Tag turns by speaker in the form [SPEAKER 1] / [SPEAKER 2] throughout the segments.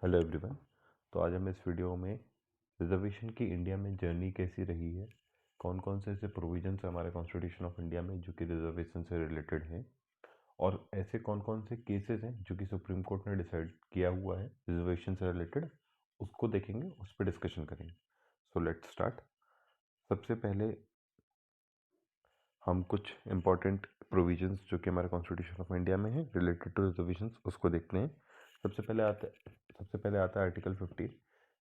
[SPEAKER 1] Hello everyone. तो आज हम इस वीडियो में रिजर्वेशन की इंडिया में जर्नी कैसी रही है, कौन कौन से ऐसे प्रोविजंस है हमारे कॉन्स्टिट्यूशन ऑफ इंडिया में जो कि रिजर्वेशन से रिलेटेड हैं, और ऐसे कौन कौन से केसेस हैं जो कि सुप्रीम कोर्ट ने डिसाइड किया हुआ है रिजर्वेशन से रिलेटेड, उसको देखेंगे, उस पर डिस्कशन करेंगे। So let's start. सबसे पहले हम कुछ इंपॉर्टेंट प्रोविजंस जो कि हमारे कॉन्स्टिट्यूशन ऑफ इंडिया में है रिलेटेड टू रिजर्वेशंस उसको देखते हैं। सबसे पहले आता है आर्टिकल 15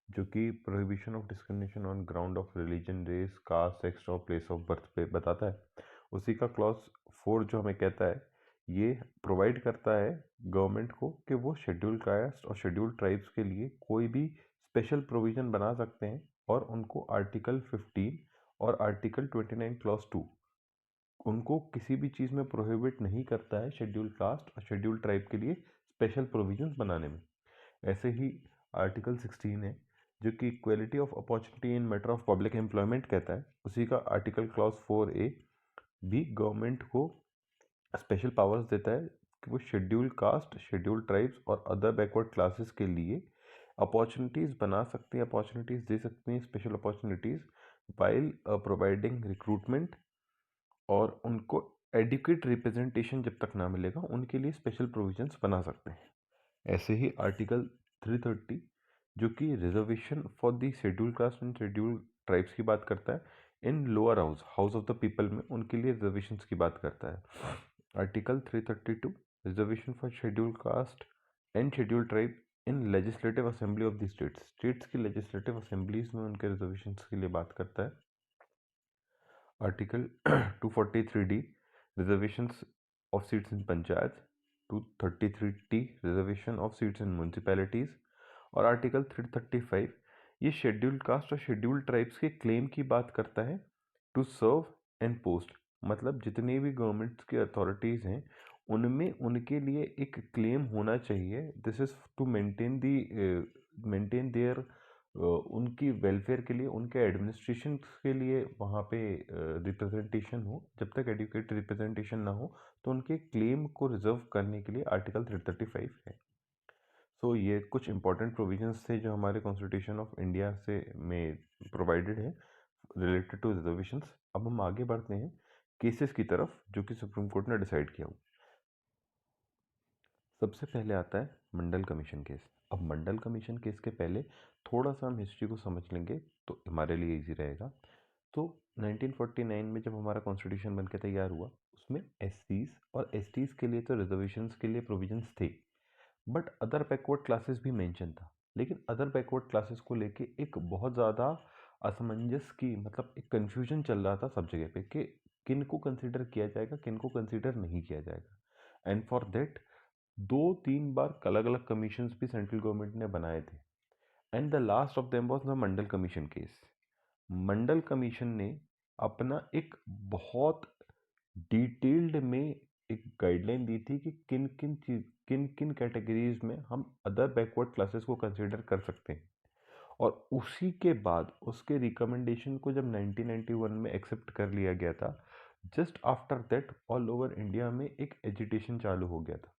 [SPEAKER 1] जो कि prohibition of discrimination on ground of religion, race, caste, sex और प्लेस ऑफ बर्थ पे बताता है। उसी का क्लॉज 4 जो हमें कहता है, ये प्रोवाइड करता है गवर्नमेंट को कि वो शेड्यूल कास्ट और शेड्यूल ट्राइब्स के लिए कोई भी स्पेशल प्रोविजन बना सकते हैं, और उनको आर्टिकल 15 और आर्टिकल 29 क्लॉज 2 उनको किसी भी चीज़ में प्रोहिबिट नहीं करता है शेड्यूल कास्ट और शेड्यूल ट्राइब के लिए स्पेशल प्रोविजंस बनाने में। ऐसे ही आर्टिकल 16 है जो कि equality of opportunity in matter of public employment कहता है। उसी का आर्टिकल क्लॉज 4A भी गवर्नमेंट को स्पेशल पावर्स देता है कि वो शेड्यूल कास्ट, शेड्यूल ट्राइब्स और अदर बैकवर्ड क्लासेस के लिए अपॉर्चुनिटीज़ बना सकती हैं, अपॉर्चुनिटीज़ दे सकती हैं, special opportunities while providing recruitment, और उनको एडिक्वेट रिप्रेजेंटेशन जब तक ना मिलेगा उनके लिए स्पेशल प्रोविजंस बना सकते हैं। ऐसे ही आर्टिकल 330 जो कि reservation for the schedule caste and schedule tribes की बात करता है, इन lower house of the people में उनके लिए रिजर्वेशंस की बात करता है। Article 332 reservation for schedule caste and schedule tribe in legislative assembly of the states की लेजिस्लेटिव असेंबलीज में उनके रिजर्वेशंस के लिए बात करता है। Article 243D reservations of seats in panchayat, 233T reservation of seats in municipalities, और आर्टिकल 335 ये शेड्यूल्ड कास्ट और शेड्यूल्ड ट्राइब्स के क्लेम की बात करता है टू सर्व एंड पोस्ट। मतलब जितनी भी गवर्नमेंट्स की अथॉरिटीज़ हैं उनमें उनके लिए एक क्लेम होना चाहिए। This is to maintain their उनकी वेलफेयर के लिए, उनके एडमिनिस्ट्रेशन के लिए वहाँ पे रिप्रेजेंटेशन हो। जब तक एडुकेट रिप्रेजेंटेशन ना हो तो उनके क्लेम को रिजर्व करने के लिए आर्टिकल 335 है। सो ये कुछ इंपॉर्टेंट प्रोविजंस थे जो हमारे कॉन्स्टिट्यूशन ऑफ इंडिया से में प्रोवाइडेड है रिलेटेड टू रिजर्वेशंस। अब हम आगे बढ़ते हैं केसेस की तरफ जो कि सुप्रीम कोर्ट ने डिसाइड किया हो। सबसे पहले आता है मंडल कमीशन केस। अब मंडल कमीशन केस के पहले थोड़ा सा हम हिस्ट्री को समझ लेंगे तो हमारे लिए इजी रहेगा। तो 1949 में जब हमारा कॉन्स्टिट्यूशन बन के तैयार हुआ उसमें एससीज और एसटीज के लिए तो रिजर्वेशंस के लिए प्रोविजंस थे, बट अदर बैकवर्ड क्लासेस भी मेंशन था। लेकिन अदर बैकवर्ड क्लासेस को लेके एक बहुत ज़्यादा असमंजस की, मतलब एक कन्फ्यूजन चल रहा था सब जगह पे कि किन को कंसिडर किया जाएगा, किन को कंसिडर नहीं किया जाएगा। एंड फॉर देट 2-3 बार अलग अलग कमीशंस भी सेंट्रल गवर्नमेंट ने बनाए थे, and the last of them was the Mandal commission case. Mandal commission ने अपना एक बहुत डिटेल्ड में एक गाइडलाइन दी थी कि किन किन कैटेगरीज में हम अदर बैकवर्ड क्लासेस को कंसिडर कर सकते हैं। और उसी के बाद उसके रिकमेंडेशन को जब 1991 में एक्सेप्ट कर लिया गया था, just after that all over India में एक एजिटेशन चालू हो गया था।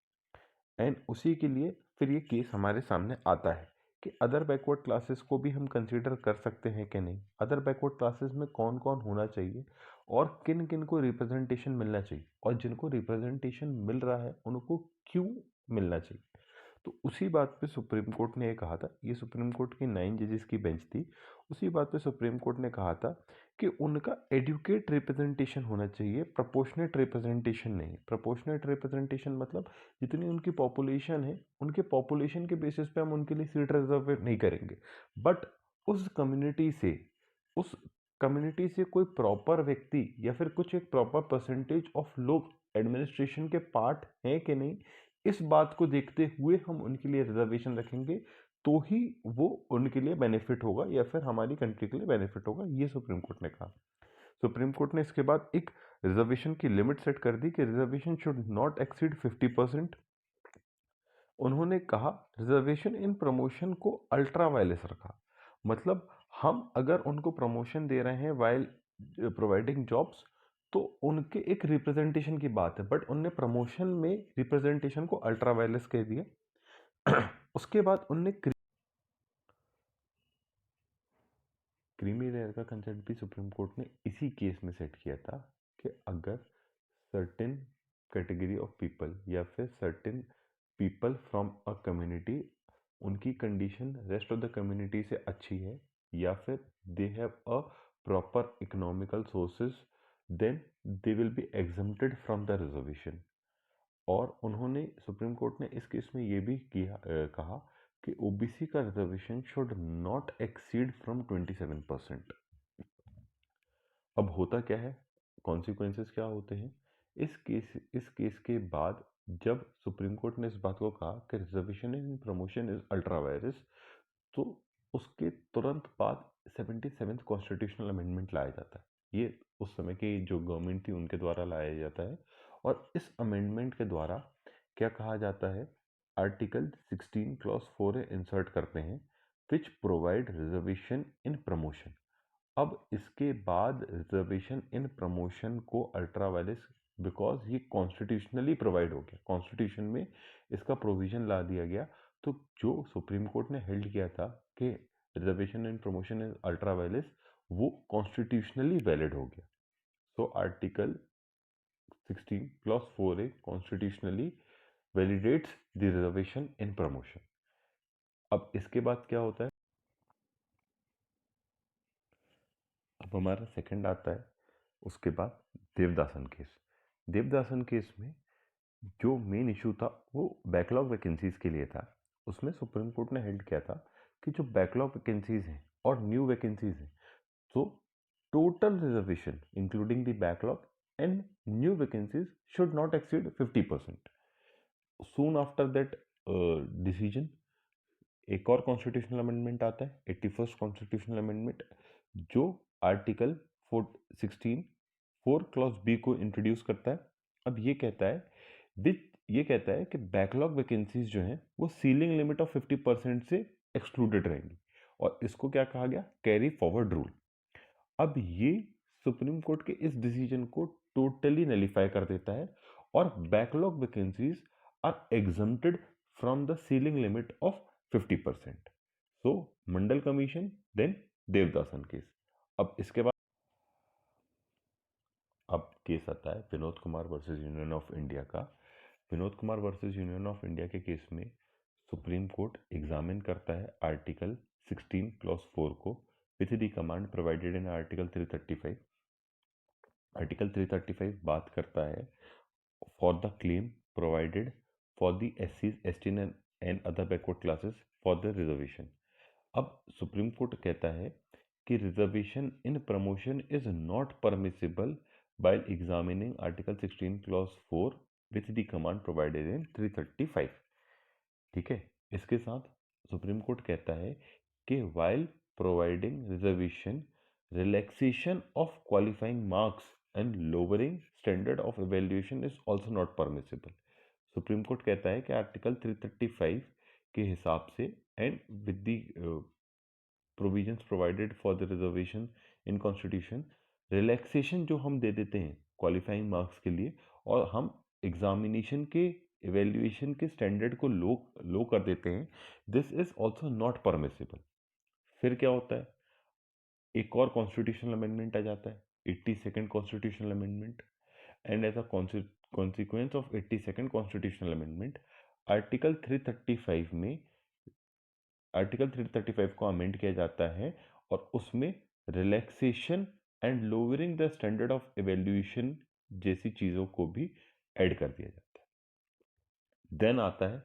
[SPEAKER 1] एंड उसी के लिए फिर ये केस हमारे सामने आता है कि अदर बैकवर्ड क्लासेस को भी हम कंसीडर कर सकते हैं कि नहीं, अदर बैकवर्ड क्लासेस में कौन कौन होना चाहिए और किन किन को रिप्रेजेंटेशन मिलना चाहिए, और जिनको रिप्रेजेंटेशन मिल रहा है उनको क्यों मिलना चाहिए। तो उसी बात पे सुप्रीम कोर्ट ने ये कहा था, ये सुप्रीम कोर्ट की 9 जजेस की बेंच थी। उसी बात पे सुप्रीम कोर्ट ने कहा था कि उनका एडुकेट रिप्रेजेंटेशन होना चाहिए, प्रोपोर्शनेट रिप्रेजेंटेशन नहीं। प्रोपोर्शनेट रिप्रेजेंटेशन मतलब जितनी उनकी पॉपुलेशन है उनके पॉपुलेशन के बेसिस पे हम उनके लिए सीट रिजर्व नहीं करेंगे, बट उस कम्युनिटी से उस कम्युनिटी से कोई प्रॉपर व्यक्ति या फिर कुछ एक प्रॉपर परसेंटेज ऑफ लोग एडमिनिस्ट्रेशन के पार्ट हैं कि नहीं, इस बात को देखते हुए हम उनके लिए रिजर्वेशन रखेंगे, तो ही वो उनके लिए बेनिफिट होगा या फिर हमारी कंट्री के लिए बेनिफिट होगा, ये सुप्रीम कोर्ट ने कहा। सुप्रीम कोर्ट ने इसके बाद एक रिजर्वेशन की लिमिट सेट कर दी कि रिजर्वेशन शुड नॉट एक्सीड 50%। उन्होंने कहा रिजर्वेशन इन प्रमोशन को अल्ट्रा वायलेस रखा। मतलब हम अगर उनको प्रमोशन दे रहे हैं वाइल प्रोवाइडिंग जॉब्स तो उनके एक रिप्रेजेंटेशन की बात है, बट उनने प्रमोशन में रिप्रेजेंटेशन को अल्ट्रा वायलेस कह दिया। उसके बाद उनने लेयर का कंसेप्ट भी सुप्रीम कोर्ट ने इसी केस में सेट किया था कि अगर सर्टेन कैटेगरी ऑफ पीपल या फिर certain people from a community, उनकी condition rest of the community से अच्छी है या फिर they have a proper economical sources, then they will be exempted from the reservation. और उन्होंने सुप्रीम कोर्ट ने इस केस में ये भी कहा कि ओबीसी का reservation should not exceed from 27%। अब होता क्या है, कॉन्सिक्वेंसेस क्या होते हैं इस केस के बाद, जब सुप्रीम कोर्ट ने इस बात को कहा कि reservation in promotion is ultra vires, तो उसके तुरंत बाद 77th कॉन्स्टिट्यूशनल अमेंडमेंट लाया जाता है। ये उस समय की जो गवर्नमेंट थी उनके द्वारा लाया जाता है। और इस अमेंडमेंट के द्वारा क्या कहा जाता है, आर्टिकल 16 क्लॉज 4 इंसर्ट करते हैं, which provide reservation in promotion. अब इसके बाद रिजर्वेशन इन प्रमोशन को अल्ट्रा वायरस, बिकॉज ये कॉन्स्टिट्यूशनली प्रोवाइड हो गया, कॉन्स्टिट्यूशन में इसका प्रोविजन ला दिया गया। तो जो सुप्रीम कोर्ट ने हेल्ड किया था कि reservation in promotion in ultra vires, वो कॉन्स्टिट्यूशनली वैलिड हो गया। So article 16 clause 4A constitutionally validates the reservation in promotion. अब इसके बाद क्या होता है, अब हमारा सेकंड आता है उसके बाद देवदासन केस। देवदासन केस में जो मेन इशू था वो बैकलॉग वैकेंसीज के लिए था। उसमें सुप्रीम कोर्ट ने हेल्ड किया था कि जो बैकलॉग वैकेंसीज हैं और न्यू वैकेंसीज हैं, तो total reservation including the backlog and new vacancies should not exceed 50%। Soon after that decision एक और कॉन्स्टिट्यूशनल अमेंडमेंट आता है, 81st कॉन्स्टिट्यूशनल अमेंडमेंट, जो आर्टिकल 16 4 क्लॉज बी को इंट्रोड्यूस करता है। अब ये कहता है कि बैकलॉग वैकेंसीज जो हैं वो सीलिंग लिमिट ऑफ 50% से एक्सक्लूडेड रहेंगी, और इसको क्या कहा गया, कैरी फॉरवर्ड रूल। अब ये सुप्रीम कोर्ट के इस डिसीजन को टोटली नलीफाई कर देता है, और backlog vacancies are exempted from the ceiling limit of 50%। So Mandal commission, then Devadasan case. अब इसके बाद अब केस आता है Vinod Kumar versus Union of India का। Vinod Kumar versus Union of India के केस में सुप्रीम कोर्ट एग्जामिन करता है आर्टिकल 16 क्लॉज 4 को with the command provided in article 335। Article 335 बात करता है for the claim provided for the SCs, ST and other backward classes for the reservation. अब supreme court कहता है कि reservation in promotion is not permissible bye examining article 16 clause 4 with the command provided इन 335। ठीक है, इसके साथ supreme court कहता है कि while providing reservation, relaxation of qualifying marks and lowering standard of evaluation is also not permissible. Supreme court कहता है कि आर्टिकल 335 के हिसाब से and with the provisions provided for the reservation in constitution, relaxation जो हम दे देते हैं क्वालिफाइंग मार्क्स के लिए, और हम एग्जामिनेशन के इवेल्युएशन के स्टैंडर्ड को लो कर देते हैं, this is also not permissible. फिर क्या होता है, एक और कॉन्स्टिट्यूशनल अमेंडमेंट आ जाता है, 82nd constitutional amendment. And as a consequence of 82nd constitutional amendment, article 335 में आर्टिकल 335 को अमेंड किया जाता है, और उसमें relaxation and lowering the standard of evaluation जैसी चीज़ों को भी ऐड कर दिया जाता है। देन आता है